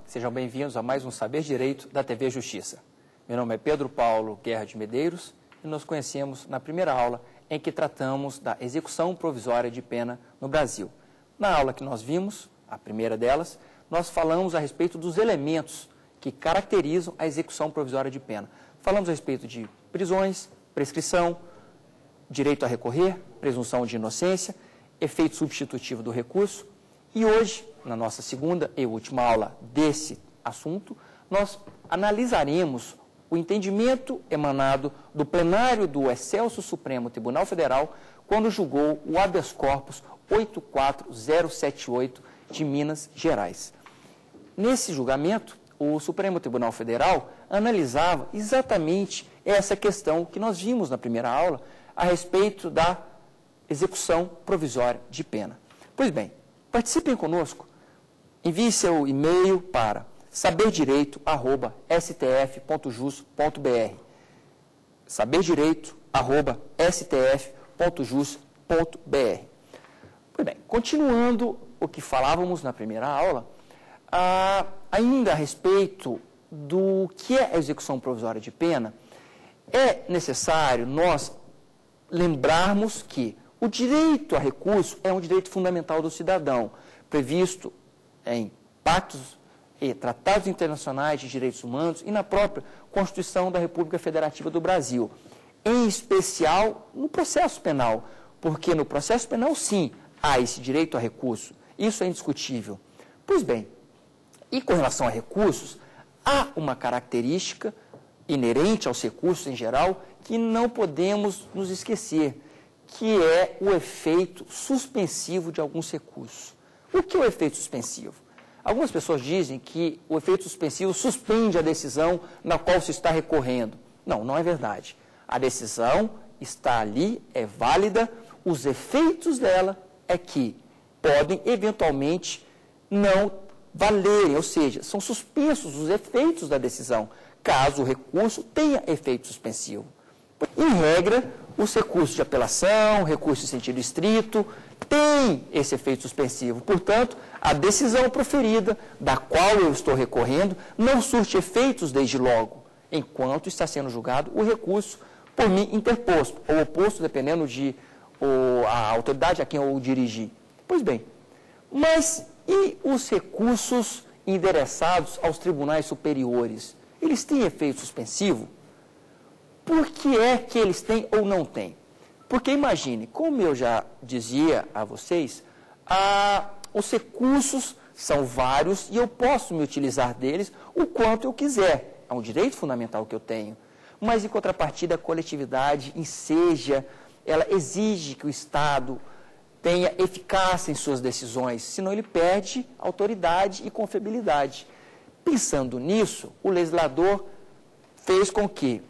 sejam bem-vindos a mais um Saber Direito da TV Justiça. Meu nome é Pedro Paulo Guerra de Medeiros e nos conhecemos na primeira aula em que tratamos da execução provisória de pena no Brasil. Na aula que nós vimos, a primeira delas, nós falamos a respeito dos elementos que caracterizam a execução provisória de pena. Falamos a respeito de prisões, prescrição, direito a recorrer, presunção de inocência, efeito substitutivo do recurso. E hoje, na nossa segunda e última aula desse assunto, nós analisaremos o entendimento emanado do plenário do Excelso Supremo Tribunal Federal quando julgou o habeas corpus 84078 de Minas Gerais. Nesse julgamento, o Supremo Tribunal Federal analisava exatamente essa questão que nós vimos na primeira aula a respeito da execução provisória de pena. Pois bem, participem conosco, envie seu e-mail para saberdireito@stf.jus.br saberdireito@stf.jus.br. Pois bem, continuando o que falávamos na primeira aula, ainda a respeito do que é a execução provisória de pena, é necessário nós lembrarmos que o direito a recurso é um direito fundamental do cidadão, previsto em pactos e tratados internacionais de direitos humanos e na própria Constituição da República Federativa do Brasil, em especial no processo penal, porque no processo penal, sim, há esse direito a recurso, isso é indiscutível. Pois bem, e com relação a recursos, há uma característica inerente aos recursos em geral que não podemos nos esquecer, que é o efeito suspensivo de alguns recursos. O que é o efeito suspensivo? Algumas pessoas dizem que o efeito suspensivo suspende a decisão na qual se está recorrendo. Não, não é verdade. A decisão está ali, é válida, os efeitos dela é que podem eventualmente não valerem, ou seja, são suspensos os efeitos da decisão, caso o recurso tenha efeito suspensivo. Em regra, os recursos de apelação, recurso em sentido estrito, têm esse efeito suspensivo. Portanto, a decisão proferida, da qual eu estou recorrendo, não surte efeitos desde logo, enquanto está sendo julgado o recurso por mim interposto, ou oposto, dependendo de a autoridade a quem eu dirigi. Pois bem, mas e os recursos endereçados aos tribunais superiores? Eles têm efeito suspensivo? Por que é que eles têm ou não têm? Porque imagine, como eu já dizia a vocês, os recursos são vários e eu posso me utilizar deles o quanto eu quiser. É um direito fundamental que eu tenho. Mas, em contrapartida, a coletividade enseja, ela exige que o Estado tenha eficácia em suas decisões, senão ele perde autoridade e confiabilidade. Pensando nisso, o legislador fez com que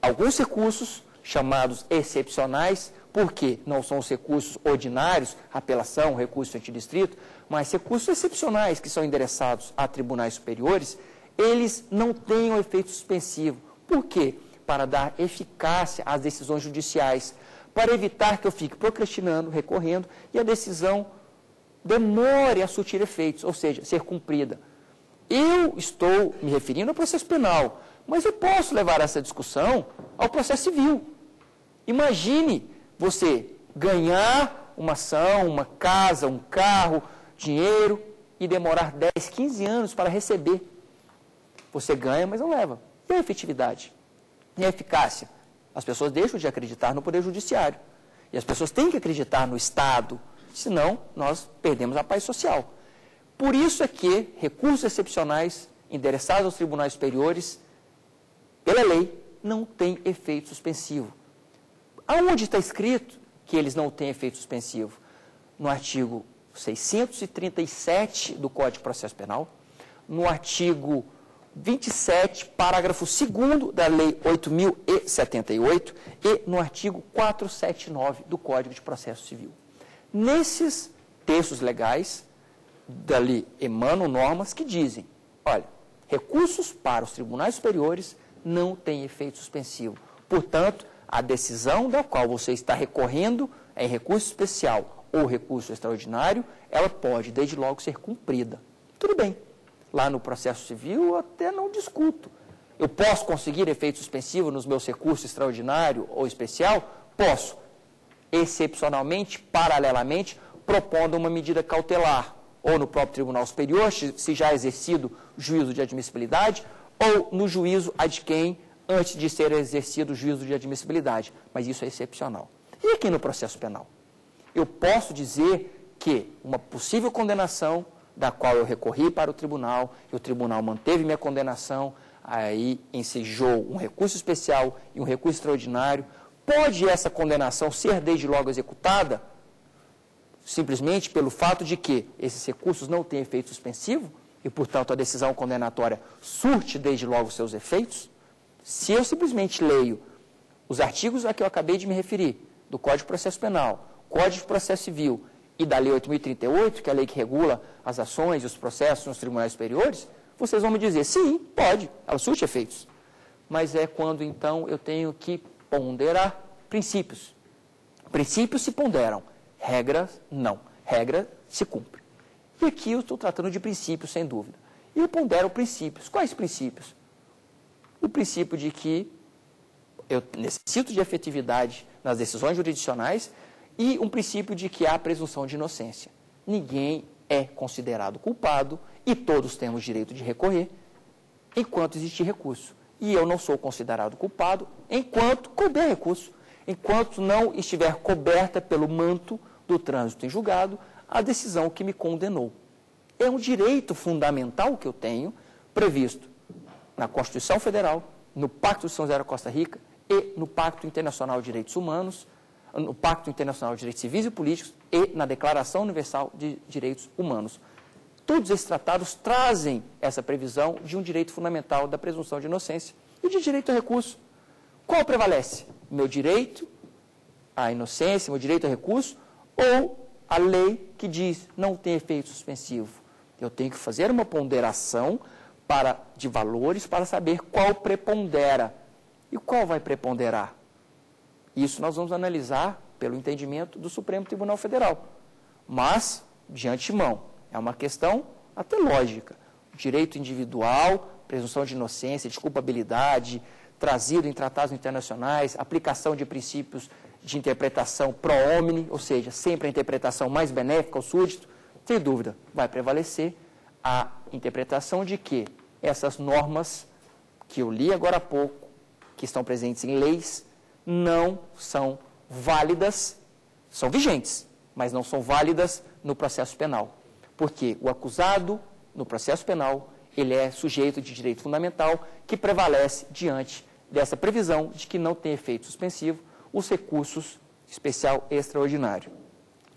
alguns recursos, chamados excepcionais, porque não são os recursos ordinários, apelação, recurso em sentido estrito, mas recursos excepcionais que são endereçados a tribunais superiores, eles não tenham efeito suspensivo. Por quê? Para dar eficácia às decisões judiciais, para evitar que eu fique procrastinando, recorrendo, e a decisão demore a surtir efeitos, ou seja, ser cumprida. Eu estou me referindo ao processo penal, mas eu posso levar essa discussão ao processo civil. Imagine você ganhar uma ação, uma casa, um carro, dinheiro, e demorar 10, 15 anos para receber. Você ganha, mas não leva. E a efetividade? E a eficácia? As pessoas deixam de acreditar no Poder Judiciário. E as pessoas têm que acreditar no Estado, senão nós perdemos a paz social. Por isso é que recursos excepcionais endereçados aos tribunais superiores, pela lei, não têm efeito suspensivo. Aonde está escrito que eles não têm efeito suspensivo? No artigo 637 do Código de Processo Penal, no artigo 27, parágrafo 2º da Lei 8.078 e no artigo 479 do Código de Processo Civil. Nesses textos legais, dali emanam normas que dizem, olha, recursos para os tribunais superiores não têm efeito suspensivo. Portanto, a decisão da qual você está recorrendo em recurso especial ou recurso extraordinário, ela pode, desde logo, ser cumprida. Tudo bem. Lá no processo civil, eu até não discuto. Eu posso conseguir efeito suspensivo nos meus recursos extraordinário ou especial? Posso. Excepcionalmente, paralelamente, propondo uma medida cautelar, ou no próprio Tribunal Superior, se já exercido juízo de admissibilidade, ou no juízo ad quem, antes de ser exercido o juízo de admissibilidade. Mas isso é excepcional. E aqui no processo penal? Eu posso dizer que uma possível condenação, da qual eu recorri para o tribunal, e o tribunal manteve minha condenação, aí ensejou um recurso especial e um recurso extraordinário, pode essa condenação ser desde logo executada, simplesmente pelo fato de que esses recursos não têm efeito suspensivo, e, portanto, a decisão condenatória surte desde logo seus efeitos? Se eu simplesmente leio os artigos a que eu acabei de me referir, do Código de Processo Penal, Código de Processo Civil e da Lei 8.038, que é a lei que regula as ações e os processos nos tribunais superiores, vocês vão me dizer, sim, pode, ela surte efeitos. Mas é quando, então, eu tenho que ponderar princípios. Princípios se ponderam, regras não. Regra se cumpre. E aqui eu estou tratando de princípios, sem dúvida. E eu pondero princípios. Quais princípios? O princípio de que eu necessito de efetividade nas decisões jurisdicionais e um princípio de que há presunção de inocência. Ninguém é considerado culpado e todos temos direito de recorrer enquanto existir recurso. E eu não sou considerado culpado enquanto couber recurso, enquanto não estiver coberta pelo manto do trânsito em julgado a decisão que me condenou. É um direito fundamental que eu tenho, previsto na Constituição Federal, no Pacto de São José da Costa Rica e no Pacto Internacional de Direitos Humanos, no Pacto Internacional de Direitos Civis e Políticos e na Declaração Universal de Direitos Humanos. Todos esses tratados trazem essa previsão de um direito fundamental da presunção de inocência e de direito a recurso. Qual prevalece? Meu direito à inocência, meu direito a recurso, ou a lei que diz não tem efeito suspensivo? Eu tenho que fazer uma ponderação de valores para saber qual prepondera. E qual vai preponderar? Isso nós vamos analisar pelo entendimento do Supremo Tribunal Federal. Mas, de antemão, é uma questão até lógica. Direito individual, presunção de inocência, de culpabilidade, trazido em tratados internacionais, aplicação de princípios de interpretação pro homine, ou seja, sempre a interpretação mais benéfica ao súdito, sem dúvida, vai prevalecer a interpretação de que essas normas que eu li agora há pouco, que estão presentes em leis, não são válidas, são vigentes, mas não são válidas no processo penal. Porque o acusado, no processo penal, ele é sujeito de direito fundamental que prevalece diante dessa previsão de que não tem efeito suspensivo os recursos especial e extraordinário.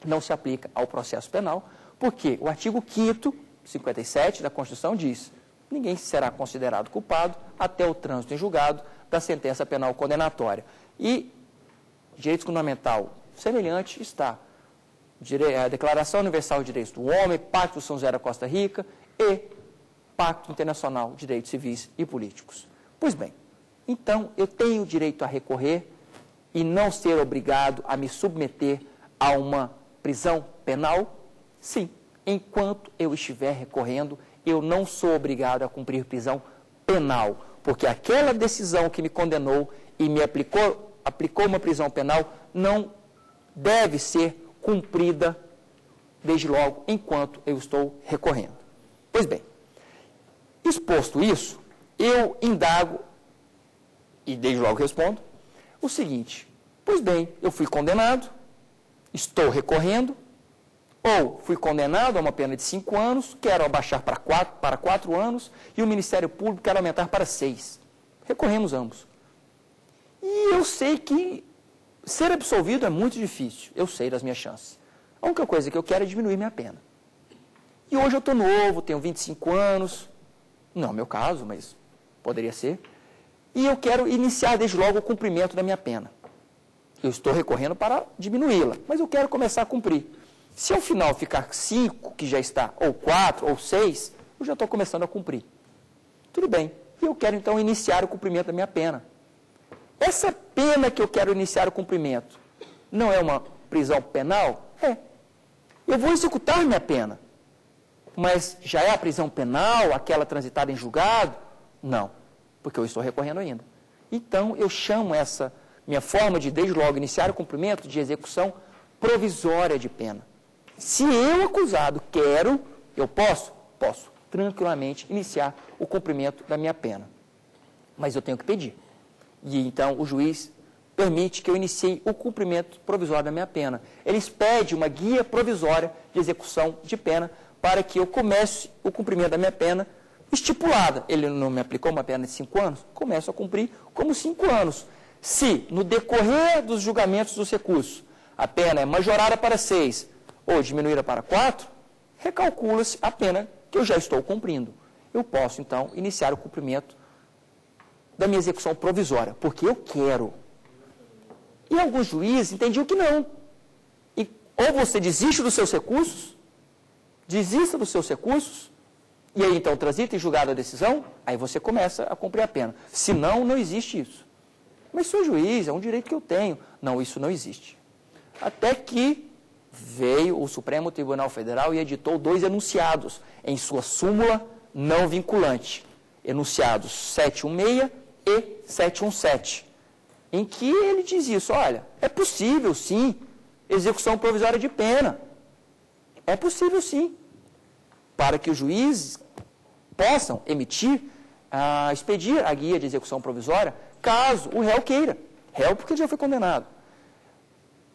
Não se aplica ao processo penal, porque o artigo 5º, 57 da Constituição diz: ninguém será considerado culpado até o trânsito em julgado da sentença penal condenatória. E direito fundamental semelhante está a Declaração Universal de Direitos do Homem, Pacto de São José da Costa Rica e Pacto Internacional de Direitos Civis e Políticos. Pois bem, então eu tenho direito a recorrer e não ser obrigado a me submeter a uma prisão penal? Sim, enquanto eu estiver recorrendo, eu não sou obrigado a cumprir prisão penal, porque aquela decisão que me condenou e me aplicou uma prisão penal não deve ser cumprida desde logo enquanto eu estou recorrendo. Pois bem, exposto isso, eu indago e desde logo respondo o seguinte: pois bem, eu fui condenado, estou recorrendo, ou fui condenado a uma pena de 5 anos, quero abaixar para 4 anos, e o Ministério Público quer aumentar para 6. Recorremos ambos. E eu sei que ser absolvido é muito difícil, eu sei das minhas chances. A única coisa que eu quero é diminuir minha pena. E hoje eu estou novo, tenho 25 anos, não é o meu caso, mas poderia ser, e eu quero iniciar desde logo o cumprimento da minha pena. Eu estou recorrendo para diminuí-la, mas eu quero começar a cumprir. Se ao final ficar 5, que já está, ou 4, ou 6, eu já estou começando a cumprir. Tudo bem. E eu quero, então, iniciar o cumprimento da minha pena. Essa pena que eu quero iniciar o cumprimento não é uma prisão penal? É. Eu vou executar minha pena. mas já é a prisão penal, aquela transitada em julgado? Não, porque eu estou recorrendo ainda. Então, eu chamo essa minha forma de, desde logo, iniciar o cumprimento de execução provisória de pena. Se eu, acusado, quero, eu posso tranquilamente iniciar o cumprimento da minha pena. Mas eu tenho que pedir. E então o juiz permite que eu inicie o cumprimento provisório da minha pena. Eles pedem uma guia provisória de execução de pena para que eu comece o cumprimento da minha pena estipulada. Ele não me aplicou uma pena de 5 anos, começo a cumprir como 5 anos. Se, no decorrer dos julgamentos dos recursos, a pena é majorada para 6 ou diminuída para 4, recalcula-se a pena que eu já estou cumprindo. Eu posso, então, iniciar o cumprimento da minha execução provisória, porque eu quero. E alguns juízes entendiam que não. E, ou você desiste dos seus recursos, desista dos seus recursos, e aí então transita em julgado a decisão, aí você começa a cumprir a pena. Se não, não existe isso. Mas sou juiz, é um direito que eu tenho. Não, isso não existe. Até que veio o Supremo Tribunal Federal e editou 2 enunciados em sua súmula não vinculante. Enunciados 716 e 717, em que ele diz isso, olha, é possível sim, execução provisória de pena. É possível sim, para que os juízes possam expedir a guia de execução provisória, caso o réu queira. Réu porque ele já foi condenado.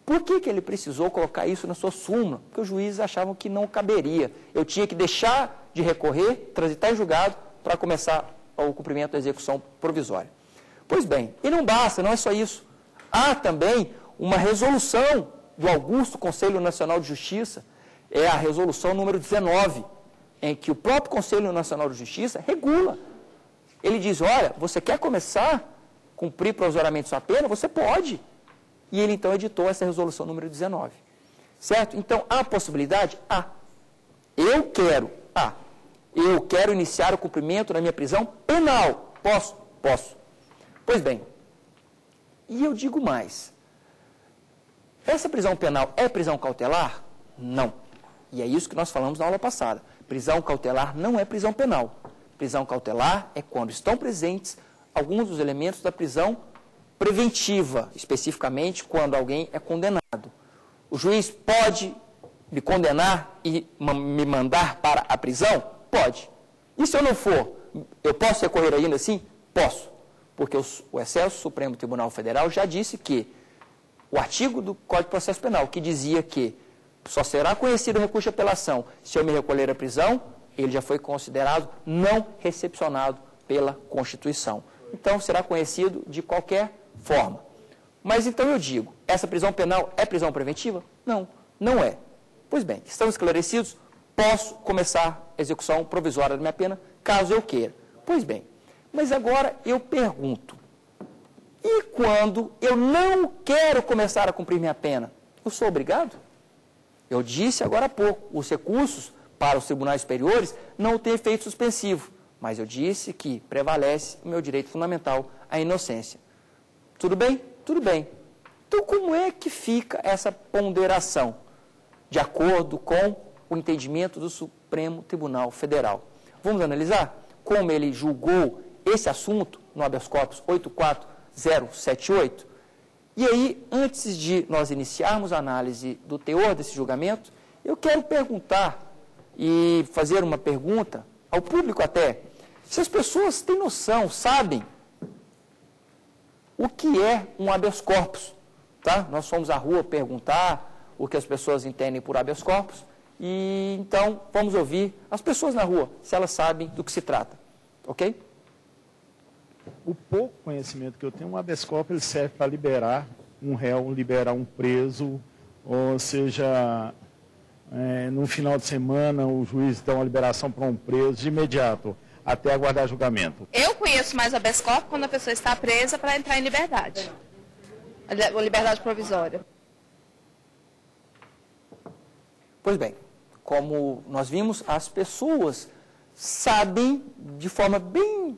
Por que ele precisou colocar isso na sua súmula? Porque os juízes achavam que não caberia. Eu tinha que deixar de recorrer, transitar em julgado, para começar o cumprimento da execução provisória. Pois bem, e não basta, não é só isso. Há também uma resolução do Augusto Conselho Nacional de Justiça, é a resolução número 19, em que o próprio Conselho Nacional de Justiça regula. Ele diz, olha, você quer começar a cumprir provisoriamente sua pena? Você pode. E ele, então, editou essa resolução número 19. Certo? Então, há possibilidade? Há. Eu quero. Há. Eu quero iniciar o cumprimento da minha prisão penal. Posso? Posso. Pois bem, e eu digo mais. Essa prisão penal é prisão cautelar? Não. E é isso que nós falamos na aula passada. Prisão cautelar não é prisão penal. Prisão cautelar é quando estão presentes alguns dos elementos da prisão preventiva, especificamente quando alguém é condenado. O juiz pode me condenar e me mandar para a prisão? Pode. E se eu não for, eu posso recorrer ainda assim? Posso. Porque o Excelso Supremo Tribunal Federal já disse que o artigo do Código de Processo Penal, que dizia que só será conhecido o recurso de apelação se eu me recolher à prisão, ele já foi considerado não recepcionado pela Constituição. Então, será conhecido de qualquer forma. Mas então eu digo, essa prisão penal é prisão preventiva? Não, não é. Pois bem, estamos esclarecidos, posso começar a execução provisória da minha pena, caso eu queira. Pois bem, mas agora eu pergunto, e quando eu não quero começar a cumprir minha pena? Eu sou obrigado? Eu disse agora há pouco, os recursos para os tribunais superiores não têm efeito suspensivo, mas eu disse que prevalece o meu direito fundamental à inocência. Tudo bem? Tudo bem. Então, como é que fica essa ponderação? De acordo com o entendimento do Supremo Tribunal Federal. Vamos analisar como ele julgou esse assunto no habeas corpus 84078? E aí, antes de nós iniciarmos a análise do teor desse julgamento, eu quero perguntar e fazer uma pergunta ao público até, se as pessoas têm noção, sabem o que é um habeas corpus, tá? Nós fomos à rua perguntar o que as pessoas entendem por habeas corpus, e então vamos ouvir as pessoas na rua, se elas sabem do que se trata, ok? O pouco conhecimento que eu tenho, um habeas corpus ele serve para liberar um réu, liberar um preso, ou seja, no final de semana o juiz dá uma liberação para um preso de imediato, até aguardar julgamento. Eu conheço mais habeas corpus quando a pessoa está presa para entrar em liberdade. A liberdade provisória. Pois bem, como nós vimos, as pessoas sabem de forma bem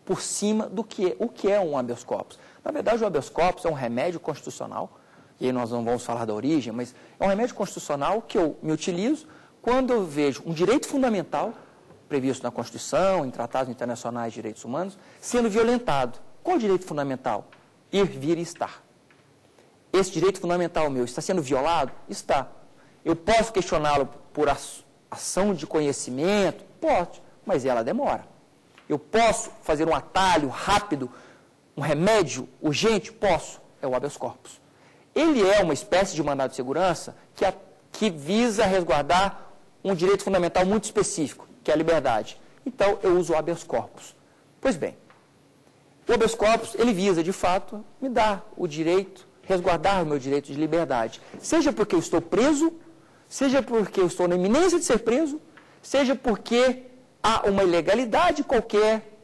por cima do que o que é um habeas corpus. Na verdade, o habeas corpus é um remédio constitucional, e aí nós não vamos falar da origem, mas é um remédio constitucional que eu me utilizo quando eu vejo um direito fundamental, previsto na Constituição, em tratados internacionais de direitos humanos, sendo violentado. Qual o direito fundamental? Ir, vir e estar. Esse direito fundamental meu está sendo violado? Está. Eu posso questioná-lo por ação de conhecimento? Pode, mas ela demora. Eu posso fazer um atalho rápido, um remédio urgente? Posso. É o habeas corpus. Ele é uma espécie de mandado de segurança que visa resguardar um direito fundamental muito específico, que é a liberdade. Então, eu uso o habeas corpus. Pois bem, o habeas corpus, ele visa, de fato, me dar o direito, resguardar o meu direito de liberdade. Seja porque eu estou preso, seja porque eu estou na iminência de ser preso, seja porque há uma ilegalidade qualquer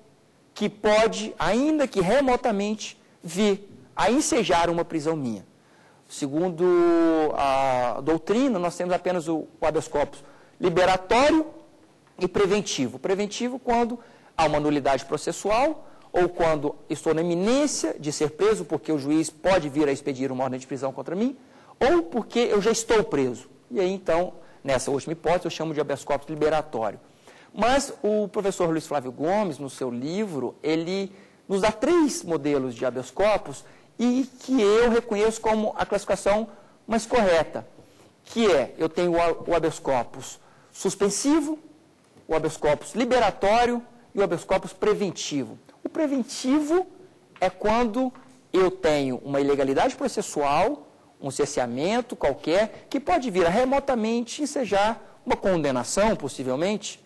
que pode, ainda que remotamente, vir a ensejar uma prisão minha. Segundo a doutrina, nós temos apenas o habeas corpus liberatório e preventivo. Preventivo quando há uma nulidade processual ou quando estou na iminência de ser preso porque o juiz pode vir a expedir uma ordem de prisão contra mim ou porque eu já estou preso. E aí, então, nessa última hipótese, eu chamo de habeas corpus liberatório. Mas o professor Luiz Flávio Gomes, no seu livro, ele nos dá 3 modelos de habeas corpus e que eu reconheço como a classificação mais correta, que é, eu tenho o habeas corpus suspensivo, o habeas corpus liberatório e o habeas corpus preventivo. O preventivo é quando eu tenho uma ilegalidade processual, um cerceamento qualquer, que pode vir a remotamente ensejar uma condenação, possivelmente,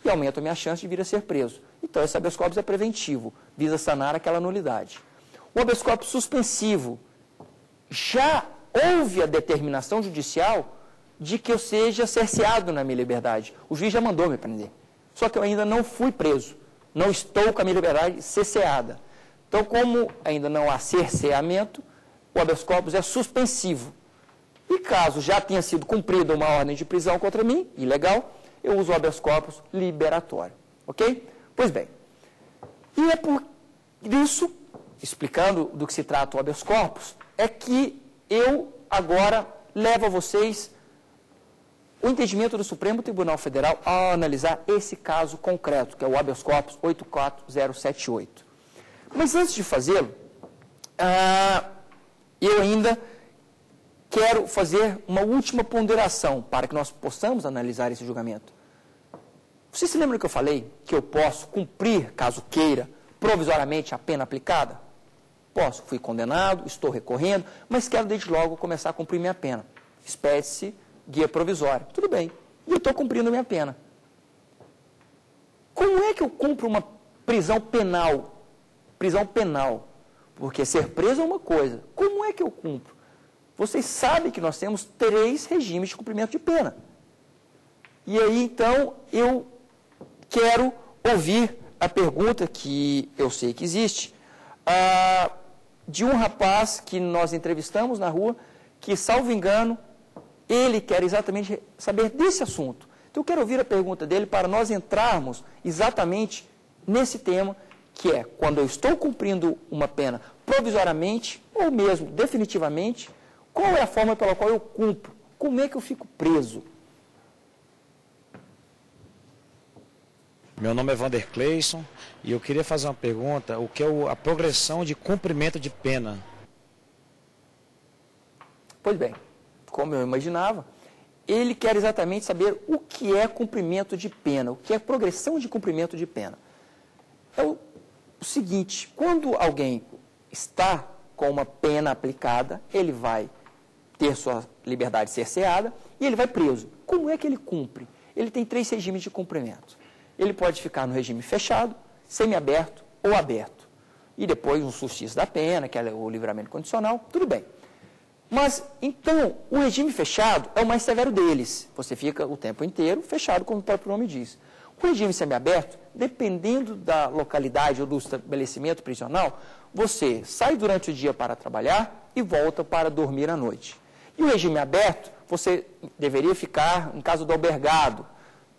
e aumenta a minha chance de vir a ser preso. Então, esse habeas corpus é preventivo, visa sanar aquela nulidade. O habeas corpus suspensivo, já houve a determinação judicial de que eu seja cerceado na minha liberdade. O juiz já mandou me prender. Só que eu ainda não fui preso. Não estou com a minha liberdade cerceada. Então, como ainda não há cerceamento, o habeas corpus é suspensivo. E caso já tenha sido cumprida uma ordem de prisão contra mim, ilegal, eu uso o habeas corpus liberatório. Ok? Pois bem. E é por isso, explicando do que se trata o habeas corpus, é que eu agora levo a vocês o entendimento do Supremo Tribunal Federal ao analisar esse caso concreto, que é o habeas corpus 84078. Mas antes de fazê-lo, eu ainda quero fazer uma última ponderação para que nós possamos analisar esse julgamento. Vocês se lembram que eu falei que eu posso cumprir, caso queira, provisoriamente a pena aplicada? Posso, fui condenado, estou recorrendo, mas quero desde logo começar a cumprir minha pena. Espécie guia provisória. Tudo bem. E eu estou cumprindo minha pena. Como é que eu cumpro uma prisão penal? Prisão penal. Porque ser preso é uma coisa. Como é que eu cumpro? Vocês sabem que nós temos 3 regimes de cumprimento de pena. E aí, então, eu quero ouvir a pergunta que eu sei que existe, de um rapaz que nós entrevistamos na rua, que, salvo engano, ele quer exatamente saber desse assunto. Então, eu quero ouvir a pergunta dele para nós entrarmos exatamente nesse tema, que é, quando eu estou cumprindo uma pena provisoriamente, ou mesmo definitivamente, qual é a forma pela qual eu cumpro? Como é que eu fico preso? Meu nome é Vander Cleison e eu queria fazer uma pergunta, o que é a progressão de cumprimento de pena? Pois bem, como eu imaginava, ele quer exatamente saber o que é cumprimento de pena, o que é progressão de cumprimento de pena. É o seguinte, quando alguém está com uma pena aplicada, ele vai ter sua liberdade cerceada e ele vai preso. Como é que ele cumpre? Ele tem 3 regimes de cumprimento. Ele pode ficar no regime fechado, semiaberto ou aberto. E depois um sustício da pena, que é o livramento condicional, tudo bem. Mas, então, o regime fechado é o mais severo deles. Você fica o tempo inteiro fechado, como o próprio nome diz. O regime semiaberto, dependendo da localidade ou do estabelecimento prisional, você sai durante o dia para trabalhar e volta para dormir à noite. E o regime aberto, você deveria ficar em casa do albergado.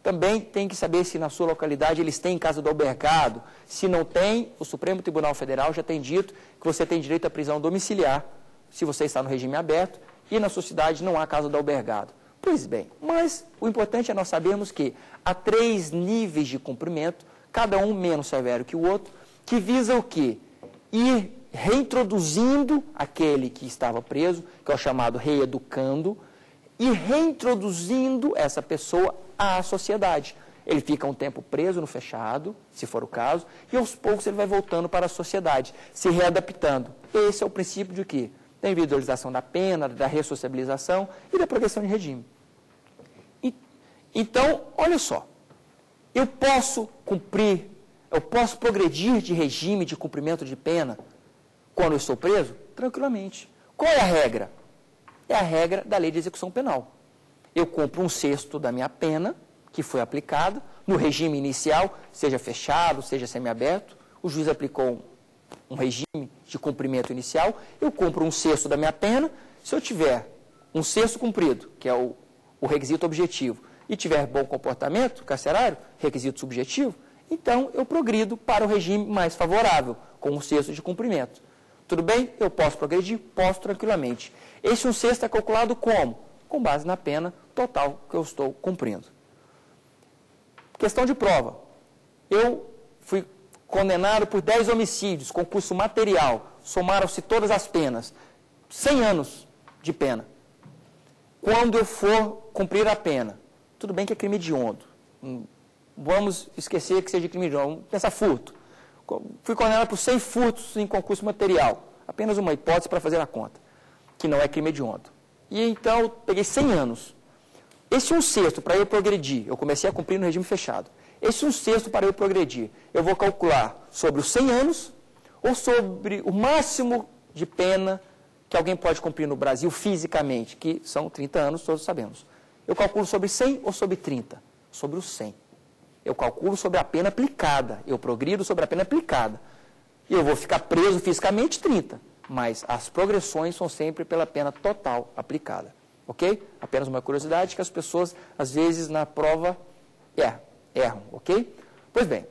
Também tem que saber se na sua localidade eles têm casa do albergado. Se não tem, o Supremo Tribunal Federal já tem dito que você tem direito à prisão domiciliar, se você está no regime aberto e na sua cidade não há casa do albergado. Pois bem, mas o importante é nós sabermos que há 3 níveis de cumprimento, cada um menos severo que o outro, que visa o quê? Ir reintroduzindo aquele que estava preso, que é o chamado reeducando, e reintroduzindo essa pessoa à sociedade. Ele fica um tempo preso no fechado, se for o caso, e aos poucos ele vai voltando para a sociedade, se readaptando. Esse é o princípio de quê? Da individualização da pena, da ressociabilização e da progressão de regime. Então, olha só, eu posso progredir de regime de cumprimento de pena quando eu estou preso? Tranquilamente. Qual é a regra? É a regra da lei de execução penal. Eu cumpro 1/6 da minha pena, que foi aplicada, no regime inicial, seja fechado, seja semiaberto, o juiz aplicou um regime de cumprimento inicial, eu cumpro 1/6 da minha pena, se eu tiver 1/6 cumprido, que é o requisito objetivo, e tiver bom comportamento carcerário, requisito subjetivo, então eu progrido para o regime mais favorável, com 1/6 de cumprimento. Tudo bem? Eu posso progredir? Posso tranquilamente. Esse 1/6 é calculado como? Com base na pena total que eu estou cumprindo. Questão de prova. Eu fui condenado por 10 homicídios, concurso material, somaram-se todas as penas, 100 anos de pena. Quando eu for cumprir a pena, tudo bem que é crime hediondo, vamos esquecer que seja crime hediondo, vamos pensar furto. Fui condenado por 100 furtos em concurso material, apenas uma hipótese para fazer a conta, que não é crime hediondo. E então eu peguei 100 anos. Esse 1/6 para eu progredir, eu comecei a cumprir no regime fechado. Esse 1/6 para eu progredir, eu vou calcular sobre os 100 anos ou sobre o máximo de pena que alguém pode cumprir no Brasil fisicamente, que são 30 anos, todos sabemos. Eu calculo sobre 100 ou sobre 30? Sobre os 100. Eu calculo sobre a pena aplicada, eu progrido sobre a pena aplicada. E eu vou ficar preso fisicamente 30, mas as progressões são sempre pela pena total aplicada. Ok? Apenas uma curiosidade que as pessoas, às vezes, na prova erram, ok? Pois bem,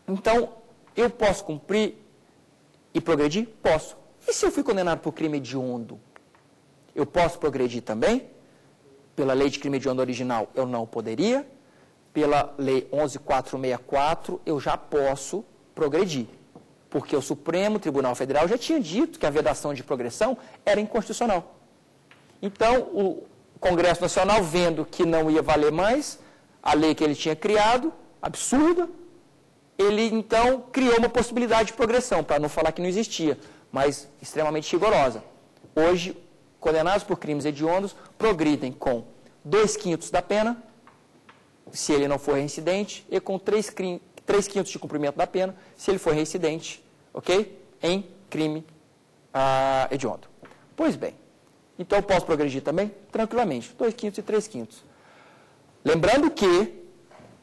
então, eu posso cumprir e progredir? Posso. E se eu fui condenado por crime hediondo? Eu posso progredir também? Pela lei de crime hediondo original, eu não poderia. Pela lei 11.464, eu já posso progredir. Porque o Supremo Tribunal Federal já tinha dito que a vedação de progressão era inconstitucional. Então, o Congresso Nacional, vendo que não ia valer mais a lei que ele tinha criado, absurda, ele então criou uma possibilidade de progressão, para não falar que não existia, mas extremamente rigorosa. Hoje, condenados por crimes hediondos progridem com 2/5 da pena, se ele não for reincidente, e com 3/5 de cumprimento da pena, se ele for reincidente, ok? Em crime hediondo. Pois bem, então eu posso progredir também? Tranquilamente, 2/5 e 3/5. Lembrando que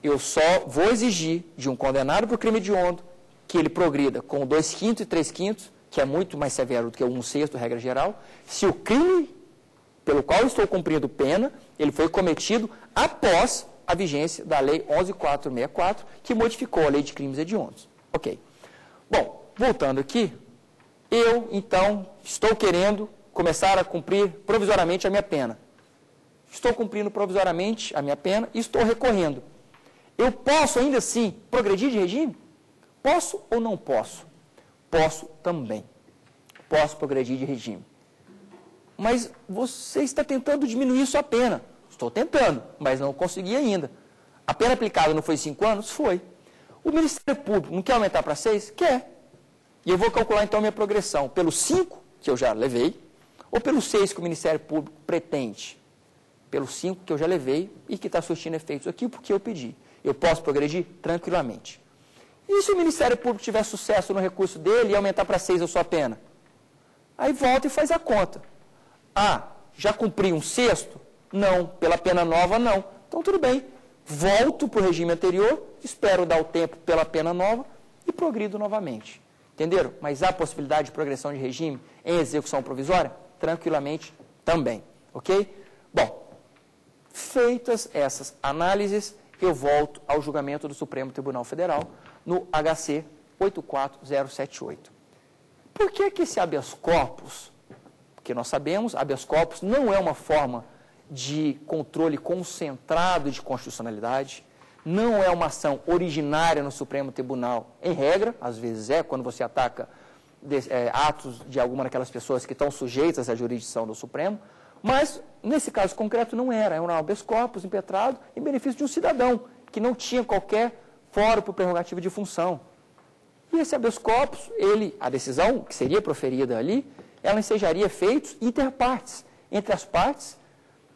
eu só vou exigir de um condenado por crime hediondo que ele progrida com 2/5 e 3/5, que é muito mais severo do que o 1/6, regra geral, se o crime pelo qual eu estou cumprindo pena, ele foi cometido após a vigência da Lei 11.464, que modificou a Lei de Crimes Hediondos. Ok. Bom, voltando aqui, eu, então, estou querendo começar a cumprir provisoriamente a minha pena. Estou cumprindo provisoriamente a minha pena e estou recorrendo. Eu posso, ainda assim, progredir de regime? Posso ou não posso? Posso também. Posso progredir de regime. Mas você está tentando diminuir sua pena. Estou tentando, mas não consegui ainda. A pena aplicada não foi 5 anos? Foi. O Ministério Público não quer aumentar para 6? Quer. E eu vou calcular então a minha progressão pelos 5 que eu já levei, ou pelos 6 que o Ministério Público pretende. Pelos 5 que eu já levei e que está surtindo efeitos aqui porque eu pedi. Eu posso progredir tranquilamente. E se o Ministério Público tiver sucesso no recurso dele e aumentar para 6 a sua pena? Aí volta e faz a conta. Ah, já cumpri 1/6? Não. Pela pena nova, não. Então, tudo bem. Volto para o regime anterior, espero dar o tempo pela pena nova e progrido novamente. Entenderam? Mas há possibilidade de progressão de regime em execução provisória? Tranquilamente também. Ok? Bom, feitas essas análises, eu volto ao julgamento do Supremo Tribunal Federal no HC 84078. Por que esse habeas corpus, porque nós sabemos, habeas corpus não é uma forma de controle concentrado de constitucionalidade, não é uma ação originária no Supremo Tribunal, em regra, às vezes quando você ataca atos de alguma daquelas pessoas que estão sujeitas à jurisdição do Supremo, mas, nesse caso concreto, não era um habeas corpus impetrado em benefício de um cidadão, que não tinha qualquer foro por prerrogativa de função. E esse habeas corpus, a decisão que seria proferida ali, ela ensejaria efeitos interpartes, entre as partes.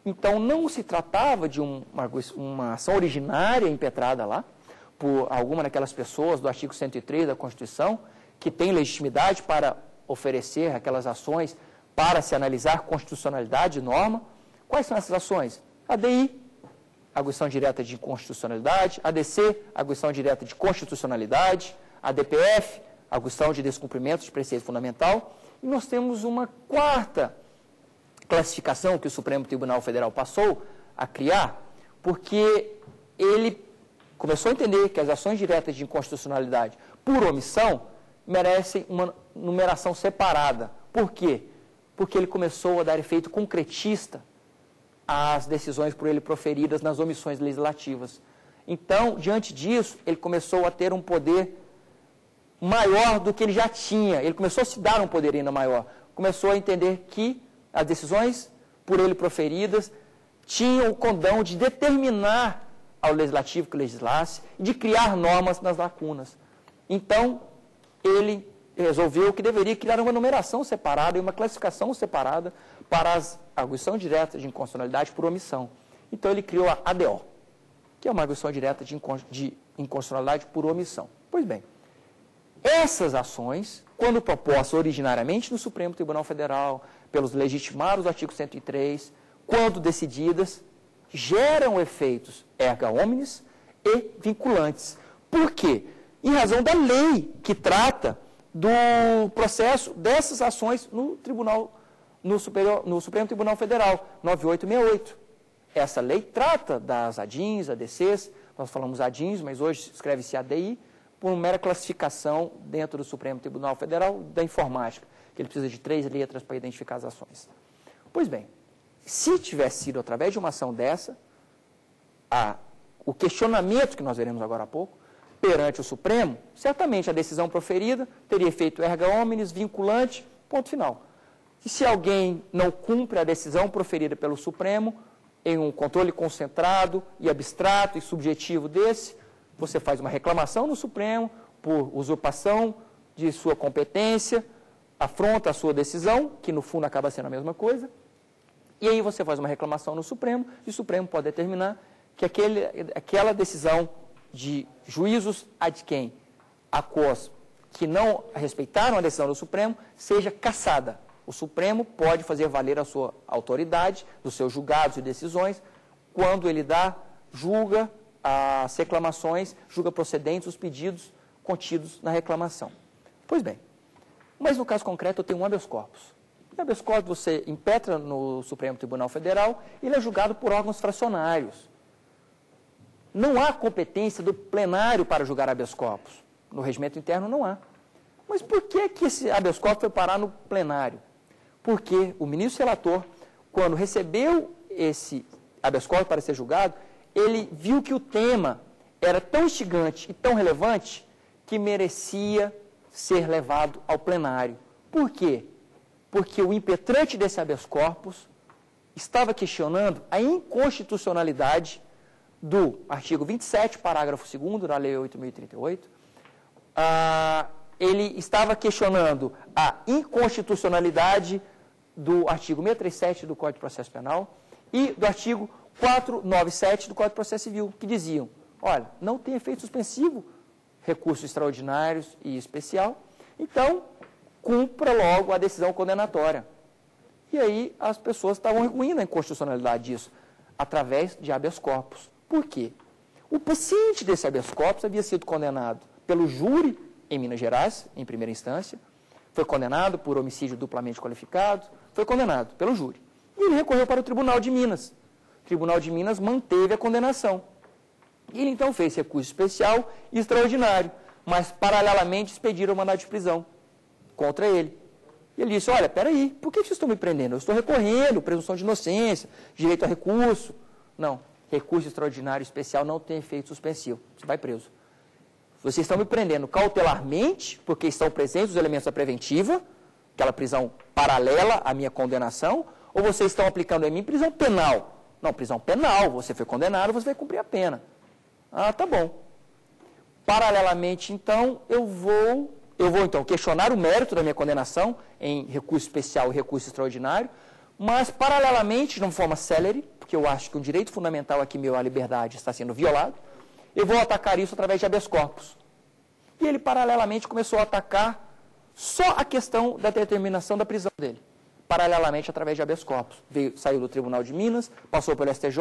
Então, não se tratava de uma ação originária impetrada lá, por alguma daquelas pessoas do artigo 103 da Constituição, que tem legitimidade para oferecer aquelas ações para se analisar constitucionalidade de norma. Quais são essas ações? ADI, arguição direta de inconstitucionalidade, ADC, arguição direta de constitucionalidade, ADPF, arguição de descumprimento de preceito fundamental. E nós temos uma quarta classificação que o Supremo Tribunal Federal passou a criar, porque ele começou a entender que as ações diretas de inconstitucionalidade por omissão merecem uma numeração separada. Por quê? Porque ele começou a dar efeito concretista às decisões por ele proferidas nas omissões legislativas. Então, diante disso, ele começou a ter um poder maior do que ele já tinha. Ele começou a se dar um poder ainda maior. Começou a entender que as decisões por ele proferidas tinham o condão de determinar ao legislativo que legislasse e de criar normas nas lacunas. Então, ele resolveu que deveria criar uma numeração separada e uma classificação separada para as arguições diretas de inconstitucionalidade por omissão. Então, ele criou a ADO, que é uma arguição direta de inconstitucionalidade por omissão. Pois bem, essas ações, quando propostas originariamente no Supremo Tribunal Federal, pelos legitimados do artigo 103, quando decididas, geram efeitos erga omnes e vinculantes. Por quê? Em razão da lei que trata do processo dessas ações no Supremo Tribunal Federal, 9868. Essa lei trata das ADINs, ADCs, nós falamos ADINs, mas hoje escreve-se ADI, por mera classificação dentro do Supremo Tribunal Federal da informática, que ele precisa de 3 letras para identificar as ações. Pois bem, se tivesse sido através de uma ação dessa, o questionamento que nós veremos agora há pouco, perante o Supremo, certamente a decisão proferida teria efeito erga omnes, vinculante, ponto final. E se alguém não cumpre a decisão proferida pelo Supremo, em um controle concentrado e abstrato e subjetivo desse, você faz uma reclamação no Supremo por usurpação de sua competência, afronta a sua decisão, que no fundo acaba sendo a mesma coisa, e aí você faz uma reclamação no Supremo, e o Supremo pode determinar que aquela decisão de juízos ad quem aquós que não respeitaram a decisão do Supremo seja cassada. O Supremo pode fazer valer a sua autoridade, dos seus julgados e decisões, quando ele julga as reclamações, julga procedentes os pedidos contidos na reclamação. Pois bem, mas no caso concreto eu tenho um habeas corpus. O habeas corpus você impetra no Supremo Tribunal Federal e ele é julgado por órgãos fracionários. Não há competência do plenário para julgar habeas corpus. No regimento interno não há. Mas por que esse habeas corpus foi parar no plenário? Porque o ministro relator, quando recebeu esse habeas corpus para ser julgado, ele viu que o tema era tão instigante e tão relevante que merecia ser levado ao plenário. Por quê? Porque o impetrante desse habeas corpus estava questionando a inconstitucionalidade do artigo 27, parágrafo 2º da Lei 8.038, ele estava questionando a inconstitucionalidade do artigo 637 do Código de Processo Penal e do artigo 497 do Código de Processo Civil, que diziam, olha, não tem efeito suspensivo, recursos extraordinários e especial, então cumpra logo a decisão condenatória. E aí as pessoas estavam arguindo a inconstitucionalidade disso, através de habeas corpus. Por quê? O paciente desse habeas corpus havia sido condenado pelo júri em Minas Gerais, em primeira instância, foi condenado por homicídio duplamente qualificado, foi condenado pelo júri. E ele recorreu para o Tribunal de Minas. O Tribunal de Minas manteve a condenação. Ele então fez recurso especial e extraordinário, mas paralelamente expediram o mandado de prisão contra ele. E ele disse, olha, peraí, por que vocês estão me prendendo? Eu estou recorrendo, presunção de inocência, direito a recurso. Não, recurso extraordinário especial não tem efeito suspensivo, você vai preso. Vocês estão me prendendo cautelarmente, porque estão presentes os elementos da preventiva, aquela prisão paralela à minha condenação, ou vocês estão aplicando em mim prisão penal? Não, prisão penal, você foi condenado, você vai cumprir a pena. Ah, tá bom. Paralelamente, então, eu vou então questionar o mérito da minha condenação em recurso especial e recurso extraordinário, mas paralelamente, de uma forma célere, porque eu acho que um direito fundamental aqui meu, a liberdade, está sendo violado, eu vou atacar isso através de habeas corpus. E ele paralelamente começou a atacar só a questão da determinação da prisão dele, paralelamente através de habeas corpus. Saiu do Tribunal de Minas, passou pelo STJ,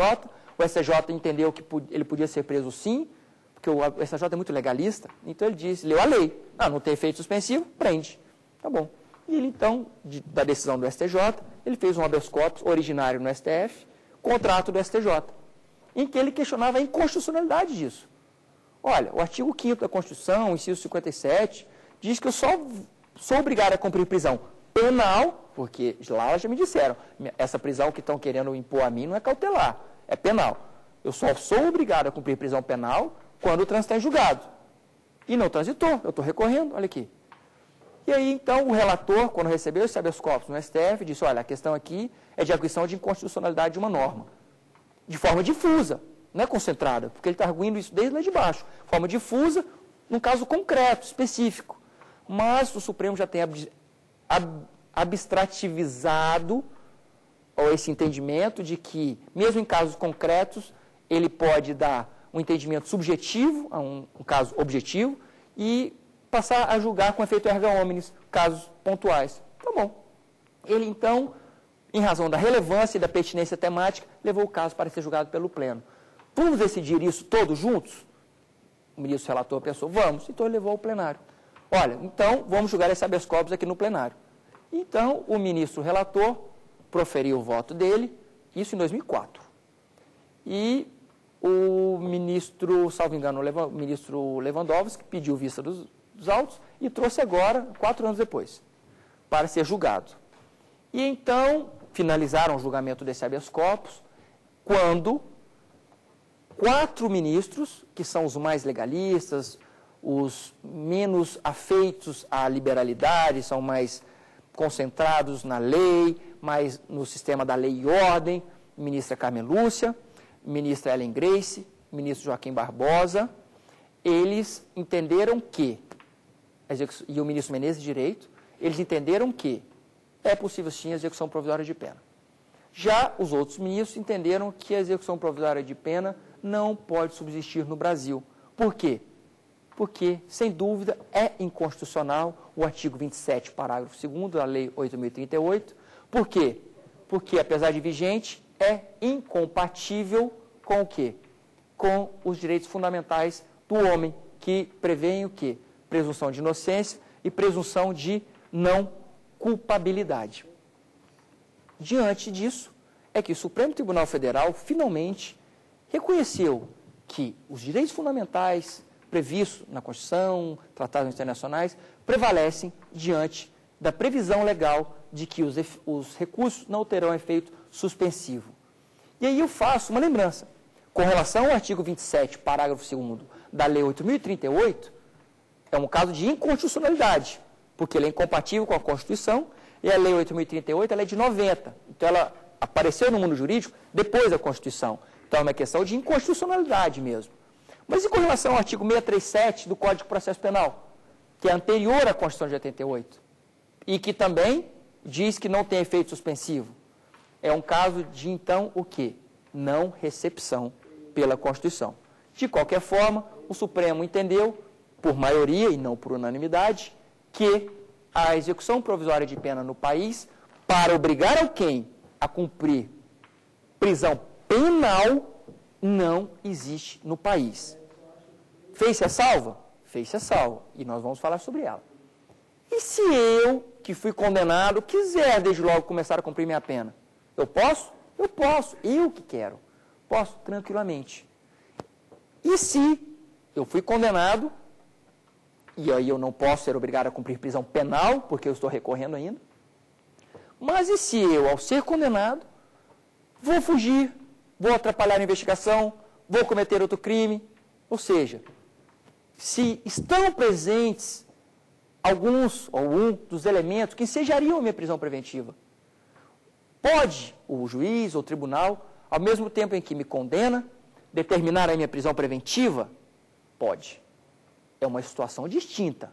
o STJ entendeu que ele podia ser preso sim, porque o STJ é muito legalista, então ele disse, leu a lei, não tem efeito suspensivo, prende. Tá bom. E ele então, da decisão do STJ, ele fez um habeas corpus originário no STF, contrato do STJ, em que ele questionava a inconstitucionalidade disso. Olha, o artigo 5º da Constituição, inciso 57, diz que eu só sou obrigado a cumprir prisão penal, porque lá já me disseram, essa prisão que estão querendo impor a mim não é cautelar, é penal. Eu só sou obrigado a cumprir prisão penal quando o trânsito está em julgado. E não transitou, eu estou recorrendo, olha aqui. E aí, então, o relator, quando recebeu esse habeas corpus no STF, disse, olha, a questão aqui é de arguição de inconstitucionalidade de uma norma. De forma difusa, não é concentrada, porque ele está arguindo isso desde lá de baixo. Forma difusa, num caso concreto, específico. Mas o Supremo já tem abstrativizado esse entendimento de que, mesmo em casos concretos, ele pode dar um entendimento subjetivo a um caso objetivo e passar a julgar com efeito erga omnes casos pontuais. Tá bom. Ele, então, em razão da relevância e da pertinência temática, levou o caso para ser julgado pelo Pleno. Vamos decidir isso todos juntos? O ministro relator pensou, vamos. Então, ele levou ao plenário. Olha, então, vamos julgar esse habeas corpus aqui no plenário. Então, o ministro relator proferiu o voto dele, isso em 2004. E o ministro, salvo engano, o ministro Lewandowski pediu vista dos autos e trouxe agora, 4 anos depois, para ser julgado. E então, finalizaram o julgamento desse habeas corpus, quando 4 ministros, que são os mais legalistas, os menos afeitos à liberalidade, são mais concentrados na lei, mais no sistema da lei e ordem, ministra Carmen Lúcia, ministra Ellen Grace, ministro Joaquim Barbosa, eles entenderam que, e o ministro Menezes de Direito, eles entenderam que é possível sim a execução provisória de pena. Já os outros ministros entenderam que a execução provisória de pena não pode subsistir no Brasil. Por quê? Porque, sem dúvida, é inconstitucional o artigo 27, parágrafo 2º da Lei 8.038. Por quê? Porque, apesar de vigente, é incompatível com o quê? Com os direitos fundamentais do homem, que prevêem o quê? Presunção de inocência e presunção de não culpabilidade. Diante disso, é que o Supremo Tribunal Federal finalmente reconheceu que os direitos fundamentais previstos na Constituição, tratados internacionais, prevalecem diante da previsão legal de que os recursos não terão efeito suspensivo. E aí eu faço uma lembrança. Com relação ao artigo 27, parágrafo 2º da Lei 8.038, é um caso de inconstitucionalidade, porque ele é incompatível com a Constituição, e a Lei 8.038 ela é de 90. Então, ela apareceu no mundo jurídico depois da Constituição. Então, é uma questão de inconstitucionalidade mesmo. Mas e com relação ao artigo 637 do Código de Processo Penal, que é anterior à Constituição de 88, e que também diz que não tem efeito suspensivo? É um caso de, então, o quê? Não recepção pela Constituição. De qualquer forma, o Supremo entendeu, por maioria e não por unanimidade, que a execução provisória de pena no país, para obrigar alguém a cumprir prisão penal, não existe no país. Fez-se a salva? Fez-se a salva. E nós vamos falar sobre ela. E se eu, que fui condenado, quiser desde logo começar a cumprir minha pena? Eu posso? Eu posso. Eu que quero. Posso tranquilamente. E se eu fui condenado, e aí eu não posso ser obrigado a cumprir prisão penal, porque eu estou recorrendo ainda, Mas e se eu, ao ser condenado, vou fugir, vou atrapalhar a investigação, vou cometer outro crime? Ou seja, se estão presentes alguns ou um dos elementos que ensejariam a minha prisão preventiva, pode o juiz ou o tribunal, ao mesmo tempo em que me condena, determinar a minha prisão preventiva? Pode. É uma situação distinta.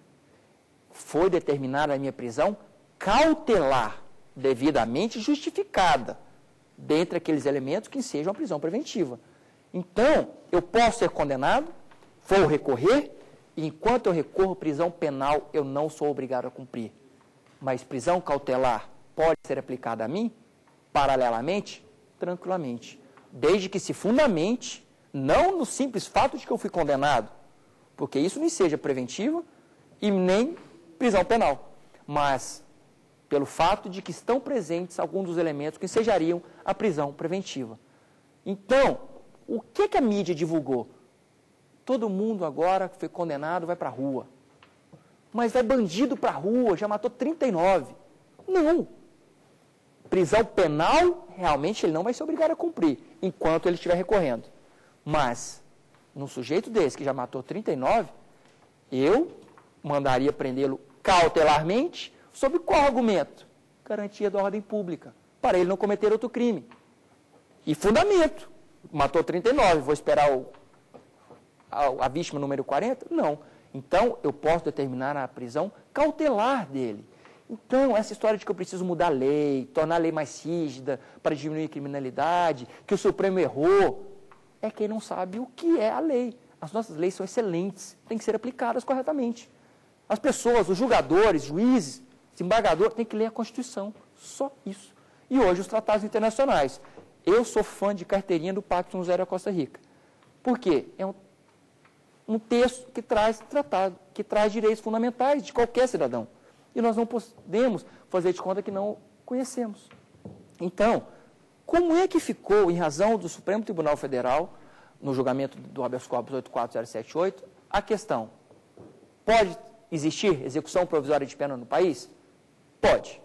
Foi determinada a minha prisão cautelar, devidamente justificada, dentre aqueles elementos que ensejam a prisão preventiva. Então, eu posso ser condenado, vou recorrer, e enquanto eu recorro prisão penal, eu não sou obrigado a cumprir. Mas prisão cautelar pode ser aplicada a mim, paralelamente, tranquilamente. Desde que se fundamente, não no simples fato de que eu fui condenado, porque isso nem seja preventiva e nem prisão penal, mas pelo fato de que estão presentes alguns dos elementos que ensejariam a prisão preventiva. Então, o que a mídia divulgou? Todo mundo agora que foi condenado vai para a rua. Mas vai bandido para a rua, já matou 39. Não. Prisão penal, realmente ele não vai ser obrigado a cumprir, enquanto ele estiver recorrendo. Mas, num sujeito desse que já matou 39, eu mandaria prendê-lo cautelarmente, sob qual argumento? Garantia da ordem pública, para ele não cometer outro crime. E fundamento. Matou 39, vou esperar a vítima número 40? Não. Então, eu posso determinar a prisão cautelar dele. Então, essa história de que eu preciso mudar a lei, tornar a lei mais rígida para diminuir a criminalidade, que o Supremo errou, é quem não sabe o que é a lei. As nossas leis são excelentes, têm que ser aplicadas corretamente. As pessoas, os julgadores, juízes, desembargadores, têm que ler a Constituição. Só isso. E hoje, os tratados internacionais. Eu sou fã de carteirinha do Pacto Sunt Serva Costa Rica. Por quê? É um texto que traz tratado, que traz direitos fundamentais de qualquer cidadão. E nós não podemos fazer de conta que não conhecemos. Então, como é que ficou, em razão do Supremo Tribunal Federal, no julgamento do habeas corpus 84078, a questão: pode existir execução provisória de pena no país? Pode,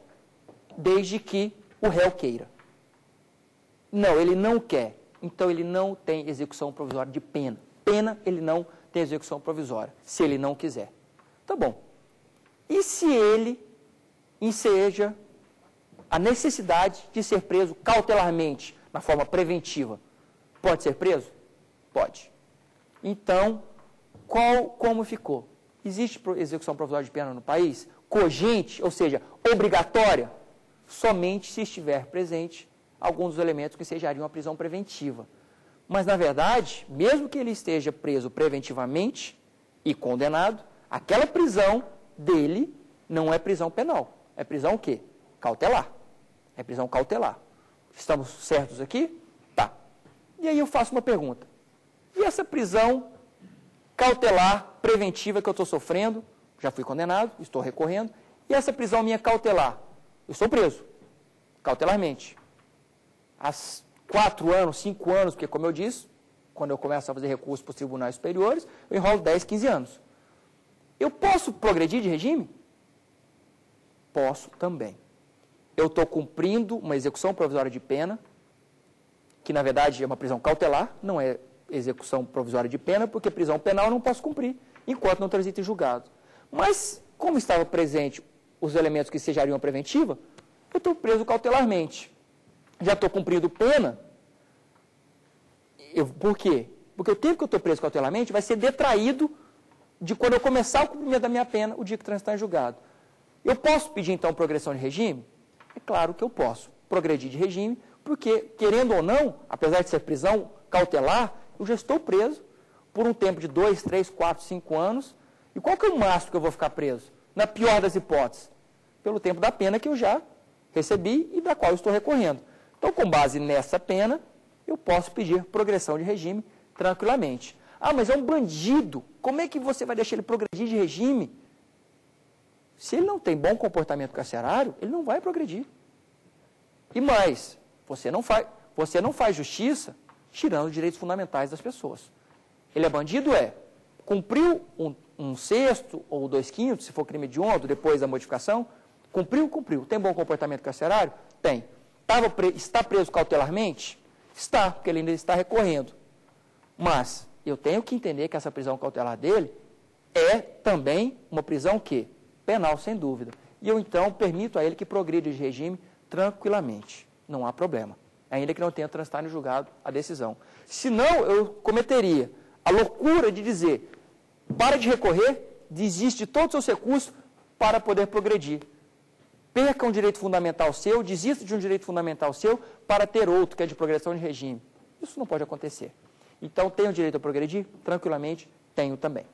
desde que o réu queira. Não, ele não quer, então ele não tem execução provisória de pena. Pena, ele não tem execução provisória, se ele não quiser. Tá bom. E se ele enseja a necessidade de ser preso cautelarmente, na forma preventiva, pode ser preso? Pode. Então, como ficou? Existe execução provisória de pena no país? Cogente, ou seja, obrigatória? Somente se estiver presente alguns dos elementos que ensejariam a prisão preventiva. Mas, na verdade, mesmo que ele esteja preso preventivamente e condenado, aquela prisão dele não é prisão penal. É prisão o quê? Cautelar. É prisão cautelar. Estamos certos aqui? Tá. E aí eu faço uma pergunta. E essa prisão cautelar preventiva que eu estou sofrendo, já fui condenado, estou recorrendo, e essa prisão minha cautelar, eu sou preso, cautelarmente. Há 4 anos, 5 anos, porque como eu disse, quando eu começo a fazer recurso para os tribunais superiores, eu enrolo 10, 15 anos. Eu posso progredir de regime? Posso também. Eu estou cumprindo uma execução provisória de pena, que na verdade é uma prisão cautelar, não é execução provisória de pena, porque prisão penal eu não posso cumprir, enquanto não transita em julgado. Mas, como estava presente os elementos que sejariam a preventiva, eu estou preso cautelarmente. Já estou cumprindo pena. Por quê? Porque o tempo que eu estou preso cautelarmente vai ser detraído de quando eu começar o cumprimento da minha pena, o dia que transitar em julgado. Eu posso pedir, então, progressão de regime? É claro que eu posso progredir de regime, porque, querendo ou não, apesar de ser prisão cautelar, eu já estou preso por um tempo de 2, 3, 4, 5 anos. E qual que é o máximo que eu vou ficar preso? Na pior das hipóteses, pelo tempo da pena que eu já recebi e da qual eu estou recorrendo. Então, com base nessa pena, eu posso pedir progressão de regime tranquilamente. Ah, mas é um bandido. Como é que você vai deixar ele progredir de regime? Se ele não tem bom comportamento carcerário, ele não vai progredir. E mais, você não faz justiça tirando os direitos fundamentais das pessoas. Ele é bandido? Cumpriu um sexto ou 2/5, se for crime hediondo, depois da modificação, Cumpriu, cumpriu. Tem bom comportamento carcerário? Tem. Está preso cautelarmente? Está, porque ele ainda está recorrendo. Mas eu tenho que entender que essa prisão cautelar dele é também uma prisão que? Penal, sem dúvida. E eu, então, permito a ele que progrida de regime tranquilamente. Não há problema. Ainda que não tenha transitado em julgado a decisão. Senão, eu cometeria a loucura de dizer, para de recorrer, desiste de todos os seus recursos para poder progredir. Perca um direito fundamental seu, desista de um direito fundamental seu para ter outro, que é de progressão de regime. Isso não pode acontecer. Então, tenho o direito a progredir? Tranquilamente, tenho também.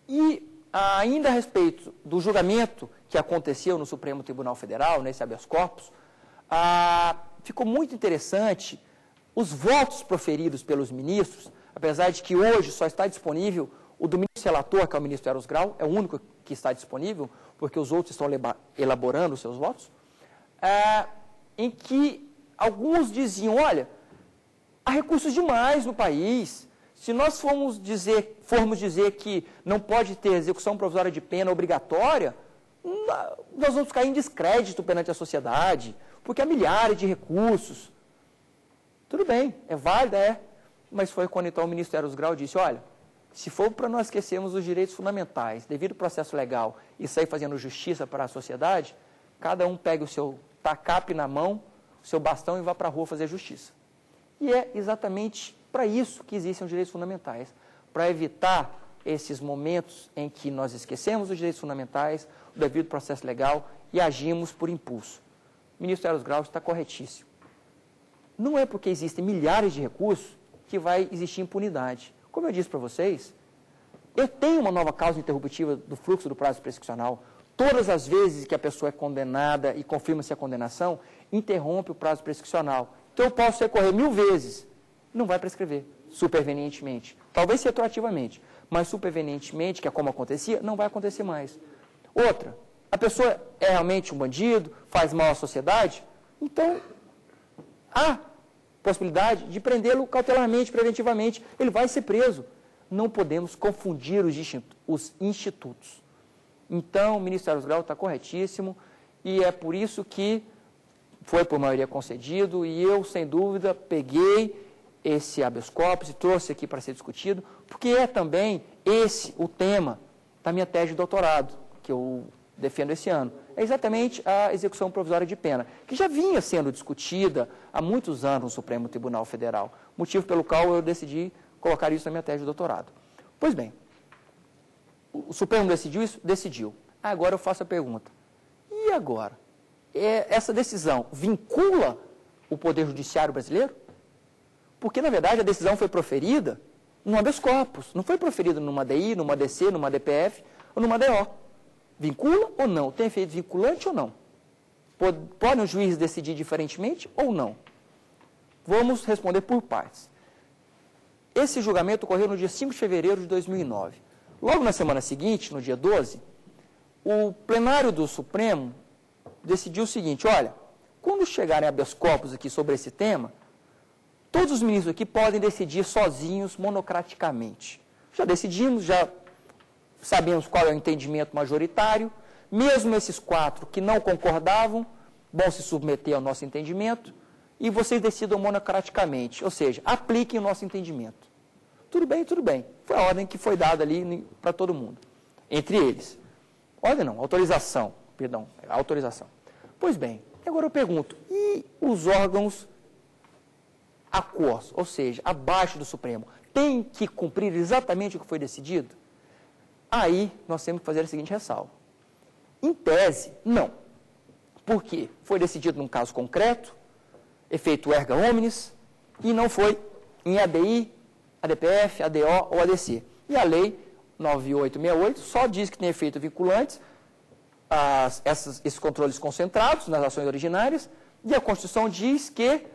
E ainda a respeito do julgamento que aconteceu no Supremo Tribunal Federal, nesse habeas corpus, ficou muito interessante os votos proferidos pelos ministros, apesar de que hoje só está disponível o do ministro relator, que é o ministro Eros Grau, é o único que está disponível, porque os outros estão elaborando os seus votos, em que alguns diziam, olha, há recursos demais no país, se nós formos dizer que não pode ter execução provisória de pena obrigatória, nós vamos cair em descrédito perante a sociedade, porque há milhares de recursos. Tudo bem, é válido, mas foi quando então o ministro Eros Grau disse, olha, se for para nós esquecermos os direitos fundamentais, devido ao processo legal, e sair fazendo justiça para a sociedade, cada um pega o seu tacape na mão, o seu bastão e vá para a rua fazer justiça. E é exatamente para isso que existem os direitos fundamentais, para evitar esses momentos em que nós esquecemos os direitos fundamentais, o devido processo legal e agimos por impulso. O ministro Eros Grau está corretíssimo. Não é porque existem milhares de recursos que vai existir impunidade. Como eu disse para vocês, eu tenho uma nova causa interruptiva do fluxo do prazo prescricional. Todas as vezes que a pessoa é condenada e confirma-se a condenação, interrompe o prazo prescricional. Então eu posso recorrer 1000 vezes, não vai prescrever, supervenientemente. Talvez retroativamente, mas supervenientemente, que é como acontecia, não vai acontecer mais. Outra, a pessoa é realmente um bandido, faz mal à sociedade, então há possibilidade de prendê-lo cautelarmente, preventivamente, ele vai ser preso. Não podemos confundir os institutos. Então, o ministro Eros Grau está corretíssimo e é por isso que foi por maioria concedido e eu, sem dúvida, peguei esse habeas corpus e trouxe aqui para ser discutido, porque é também esse o tema da minha tese de doutorado, que eu defendo esse ano. É exatamente a execução provisória de pena, que já vinha sendo discutida há muitos anos no Supremo Tribunal Federal, motivo pelo qual eu decidi colocar isso na minha tese de doutorado. Pois bem, o Supremo decidiu isso? Decidiu. Agora eu faço a pergunta, e agora? Essa decisão vincula o Poder Judiciário brasileiro? Porque, na verdade, a decisão foi proferida num habeas corpus, não foi proferida numa DI, numa DC, numa DPF ou numa DO. Vincula ou não? Tem efeito vinculante ou não? Pode um juiz decidir diferentemente ou não? Vamos responder por partes. Esse julgamento ocorreu no dia 5 de fevereiro de 2009. Logo na semana seguinte, no dia 12, o plenário do Supremo decidiu o seguinte, olha, quando chegarem habeas corpus aqui sobre esse tema, todos os ministros aqui podem decidir sozinhos, monocraticamente. Já decidimos, já sabemos qual é o entendimento majoritário, mesmo esses 4 que não concordavam, vão se submeter ao nosso entendimento, e vocês decidam monocraticamente, ou seja, apliquem o nosso entendimento. Tudo bem, tudo bem. Foi a ordem que foi dada ali para todo mundo, entre eles. Ordem não, autorização, perdão, autorização. Pois bem, agora eu pergunto, e os órgãos aquós, ou seja, abaixo do Supremo, têm que cumprir exatamente o que foi decidido? Aí nós temos que fazer a seguinte ressalva. Em tese, não. Por quê? Foi decidido num caso concreto, efeito erga omnes, e não foi em ADI, ADPF, ADO ou ADC. E a lei 9868 só diz que tem efeito vinculantes, esses controles concentrados nas ações originárias, e a Constituição diz que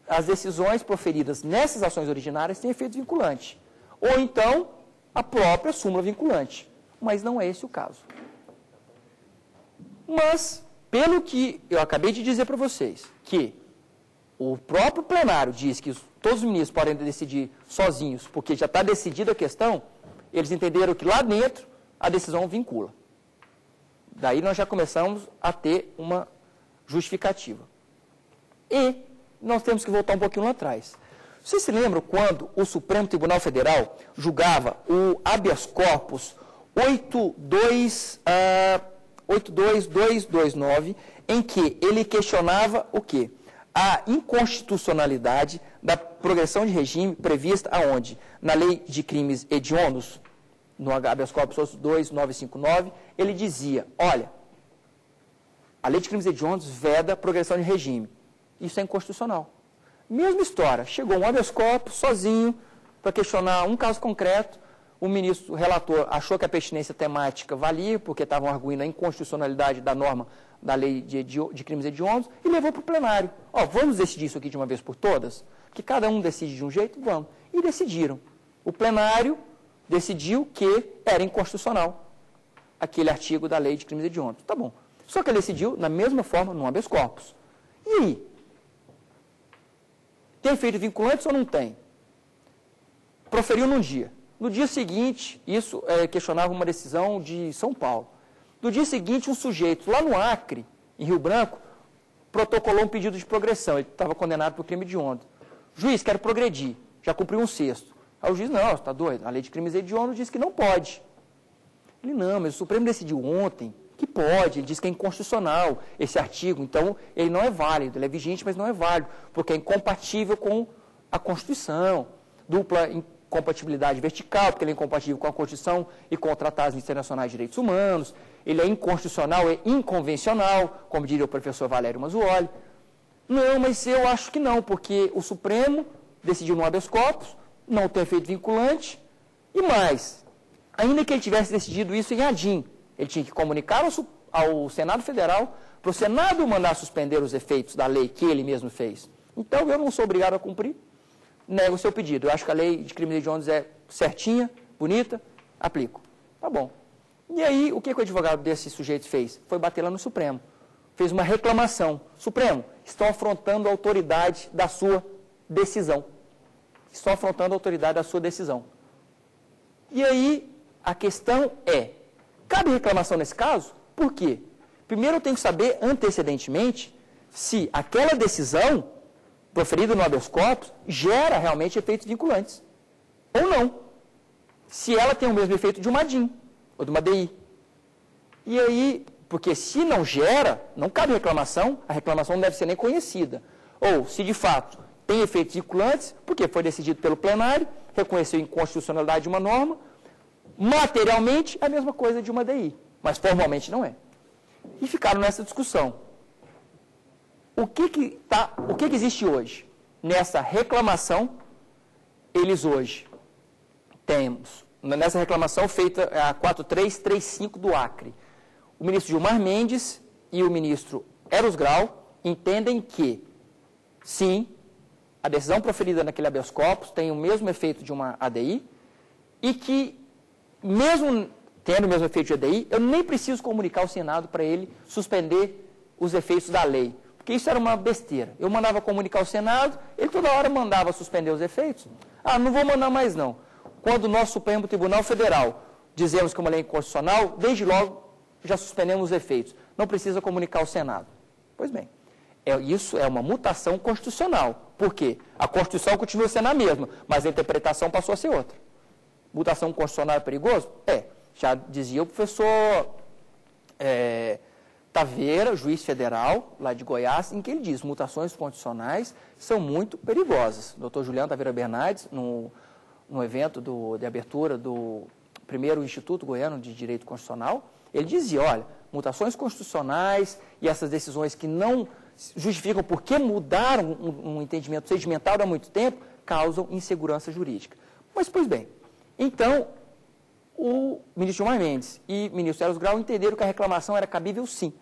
as decisões proferidas nessas ações originárias têm efeito vinculante. Ou então, a própria súmula vinculante. Mas não é esse o caso. Mas, pelo que eu acabei de dizer para vocês, que o próprio plenário diz que todos os ministros podem decidir sozinhos, porque já está decidida a questão, eles entenderam que lá dentro a decisão vincula. Daí nós já começamos a ter uma justificativa. E nós temos que voltar um pouquinho lá atrás. Vocês se lembram quando o Supremo Tribunal Federal julgava o habeas corpus 82229, em que ele questionava o quê? A inconstitucionalidade da progressão de regime prevista aonde? Na Lei de Crimes Hediondos, no habeas corpus 82959, ele dizia, olha, a Lei de Crimes Hediondos veda a progressão de regime. Isso é inconstitucional. Mesma história, chegou um habeas corpus sozinho para questionar um caso concreto, o ministro, o relator, achou que a pertinência temática valia, porque estavam arguindo a inconstitucionalidade da norma da Lei de Crimes Hediondos, e levou para o plenário. Ó, vamos decidir isso aqui de uma vez por todas? Que cada um decide de um jeito? Vamos. E decidiram. O plenário decidiu que era inconstitucional aquele artigo da Lei de Crimes Hediondos. Tá bom. Só que ele decidiu da mesma forma no habeas corpus. E aí? Tem efeitos vinculantes ou não tem? Proferiu num dia. No dia seguinte, isso questionava uma decisão de São Paulo. No dia seguinte, um sujeito lá no Acre, em Rio Branco, protocolou um pedido de progressão. Ele estava condenado por crime hediondo. Juiz, quero progredir. Já cumpriu um sexto. Aí o juiz, não, você está doido? A Lei de Crimes Hediondos diz que não pode. Ele, não, mas o Supremo decidiu ontem que pode. Ele diz que é inconstitucional esse artigo. Então, ele não é válido. Ele é vigente, mas não é válido, porque é incompatível com a Constituição. Dupla incompatibilidade vertical, porque ele é incompatível com a Constituição e com tratados internacionais de direitos humanos. Ele é inconstitucional, é inconvencional, como diria o professor Valério Mazzuoli. Não, mas eu acho que não, porque o Supremo decidiu no habeas corpus, não tem efeito vinculante, e mais, ainda que ele tivesse decidido isso em ADIM, ele tinha que comunicar ao Senado Federal, para o Senado mandar suspender os efeitos da lei que ele mesmo fez. Então, eu não sou obrigado a cumprir, nego o seu pedido. Eu acho que a Lei de Crimes Hediondos é certinha, bonita, aplico. Tá bom. E aí, o que o advogado desse sujeito fez? Foi bater lá no Supremo. Fez uma reclamação. Supremo, estão afrontando a autoridade da sua decisão. Estão afrontando a autoridade da sua decisão. E aí, a questão é, cabe reclamação nesse caso? Por quê? Primeiro eu tenho que saber antecedentemente se aquela decisão proferida no habeas corpus gera realmente efeitos vinculantes. Ou não. Se ela tem o mesmo efeito de uma ADIM, ou de uma DI. E aí, porque se não gera, não cabe reclamação, a reclamação não deve ser nem conhecida. Ou, se de fato tem efeitos vinculantes, porque foi decidido pelo plenário, reconheceu a inconstitucionalidade de uma norma, materialmente é a mesma coisa de uma DI, mas formalmente não é. E ficaram nessa discussão. O que existe hoje? Nessa reclamação, eles hoje temos, nessa reclamação feita a 4335 do Acre, o ministro Gilmar Mendes e o ministro Eros Grau entendem que, sim, a decisão proferida naquele habeas corpus tem o mesmo efeito de uma ADI e que, mesmo tendo o mesmo efeito de ADI, eu nem preciso comunicar ao Senado para ele suspender os efeitos da lei. Porque isso era uma besteira. Eu mandava comunicar ao Senado, ele toda hora mandava suspender os efeitos. Ah, não vou mandar mais não. Quando o nosso Supremo Tribunal Federal dizemos que é uma lei inconstitucional, desde logo já suspendemos os efeitos. Não precisa comunicar ao Senado. Pois bem, isso é uma mutação constitucional. Por quê? A Constituição continua sendo a mesma, mas a interpretação passou a ser outra. Mutação constitucional é perigoso? É. Já dizia o professor Taveira, juiz federal, lá de Goiás, em que ele diz, mutações constitucionais são muito perigosas. O Dr. Juliano Taveira Bernardes, no evento de abertura do primeiro Instituto Goiano de Direito Constitucional, ele dizia, olha, mutações constitucionais e essas decisões que não justificam porque mudaram um entendimento sedimental há muito tempo, causam insegurança jurídica. Mas, pois bem, então, o ministro Gilmar Mendes e o ministro Eros Grau entenderam que a reclamação era cabível sim,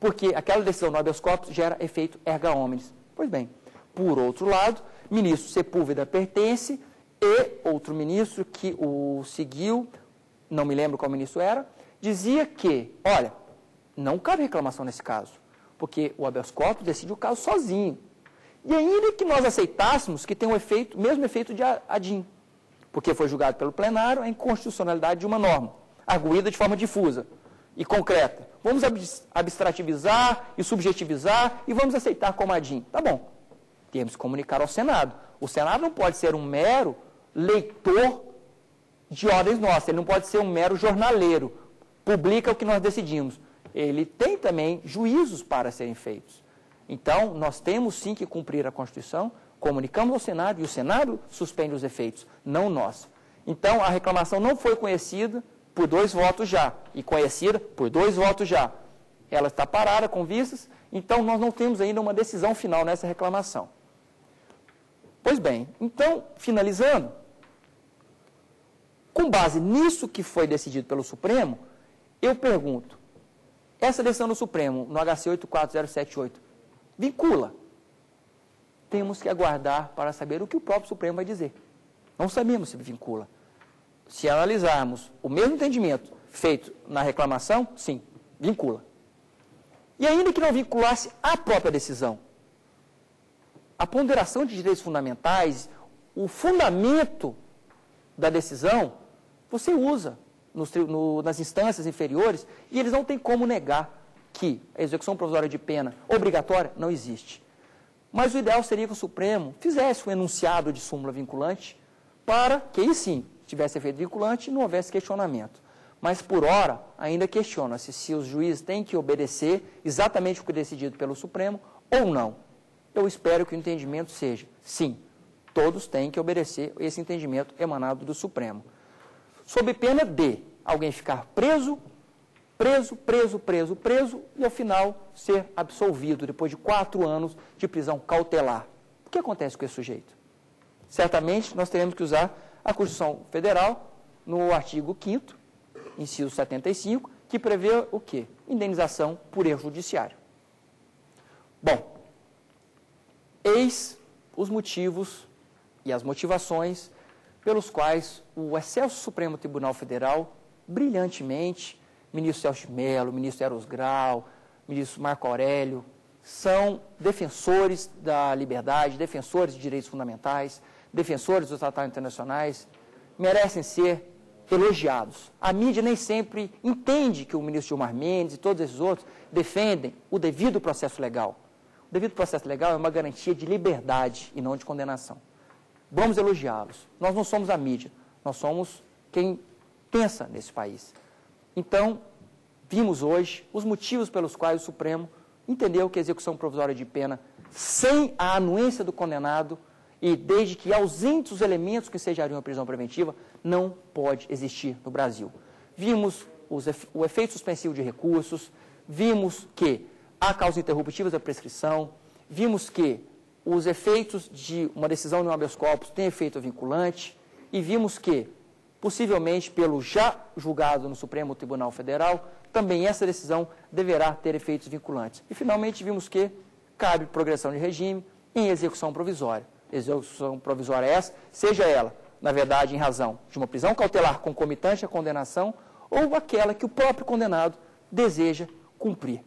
porque aquela decisão no habeas corpus gera efeito erga omnes. Pois bem, por outro lado, ministro Sepúlveda Pertence e outro ministro que o seguiu, não me lembro qual ministro era, dizia que, olha, não cabe reclamação nesse caso, porque o habeas corpus decide o caso sozinho. E ainda que nós aceitássemos que tem o mesmo efeito de ADIM, porque foi julgado pelo plenário a inconstitucionalidade de uma norma, arguída de forma difusa. e concreta. Vamos abstrativizar e subjetivizar e vamos aceitar como ADIM. Tá bom. Temos que comunicar ao Senado. O Senado não pode ser um mero leitor de ordens nossas, ele não pode ser um mero jornaleiro, publica o que nós decidimos. Ele tem também juízos para serem feitos. Então, nós temos sim que cumprir a Constituição, comunicamos ao Senado e o Senado suspende os efeitos, não nós. Então, a reclamação não foi conhecida por 2 votos já, e conhecida por 2 votos já. Ela está parada com vistas, então nós não temos ainda uma decisão final nessa reclamação. Pois bem, então, finalizando, com base nisso que foi decidido pelo Supremo, eu pergunto, essa decisão do Supremo, no HC 84078, vincula? Temos que aguardar para saber o que o próprio Supremo vai dizer. Não sabemos se vincula. Se analisarmos o mesmo entendimento feito na reclamação, sim, vincula. E ainda que não vinculasse a própria decisão, a ponderação de direitos fundamentais, o fundamento da decisão, você usa nas instâncias inferiores e eles não têm como negar que a execução provisória de pena obrigatória não existe. Mas o ideal seria que o Supremo fizesse um enunciado de súmula vinculante para que aí sim tivesse efeito vinculante e não houvesse questionamento. Mas por hora ainda questiona-se se os juízes têm que obedecer exatamente o que é decidido pelo Supremo ou não. Eu espero que o entendimento seja, sim, todos têm que obedecer esse entendimento emanado do Supremo. Sob pena de alguém ficar preso e ao final ser absolvido depois de 4 anos de prisão cautelar. O que acontece com esse sujeito? Certamente nós teremos que usar a Constituição Federal no artigo 5º, inciso 75, que prevê o quê? Indenização por erro judiciário. Bom, eis os motivos e as motivações pelos quais o Excelso Supremo Tribunal Federal, brilhantemente, ministro Celso de Mello, ministro Eros Grau, ministro Marco Aurélio, são defensores da liberdade, defensores de direitos fundamentais, defensores dos tratados internacionais, merecem ser elogiados. A mídia nem sempre entende que o ministro Gilmar Mendes e todos esses outros defendem o devido processo legal. O devido processo legal é uma garantia de liberdade e não de condenação. Vamos elogiá-los. Nós não somos a mídia, nós somos quem pensa nesse país. Então, vimos hoje os motivos pelos quais o Supremo entendeu que a execução provisória de pena, sem a anuência do condenado e desde que ausentes os elementos que ensejariam a prisão preventiva, não pode existir no Brasil. Vimos o efeito suspensivo de recursos, vimos que há causas interruptivas da prescrição, vimos que os efeitos de uma decisão de um habeas corpus têm efeito vinculante e vimos que, possivelmente pelo já julgado no Supremo Tribunal Federal, também essa decisão deverá ter efeitos vinculantes. E, finalmente, vimos que cabe progressão de regime em execução provisória. Execução provisória essa, seja ela, na verdade, em razão de uma prisão cautelar concomitante à condenação ou aquela que o próprio condenado deseja cumprir.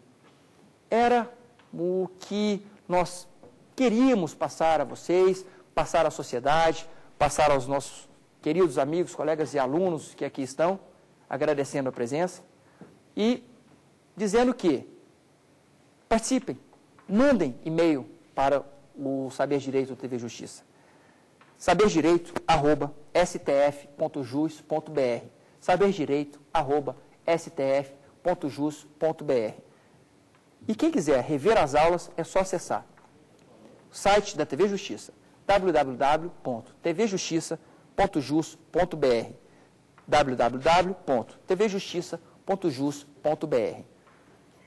Era o que nós queríamos passar a vocês, passar à sociedade, passar aos nossos queridos amigos, colegas e alunos que aqui estão, agradecendo a presença e dizendo que participem, mandem e-mail para o Saber Direito do TV Justiça. saberdireito@stf.jus.br saberdireito@stf.jus.br. E quem quiser rever as aulas, é só acessar o site da TV Justiça, www.tvjustiça.jus.br www.tvjustiça.jus.br.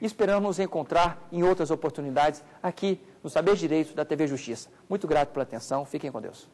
E esperamos nos encontrar em outras oportunidades aqui no Saber Direito da TV Justiça. Muito grato pela atenção, fiquem com Deus.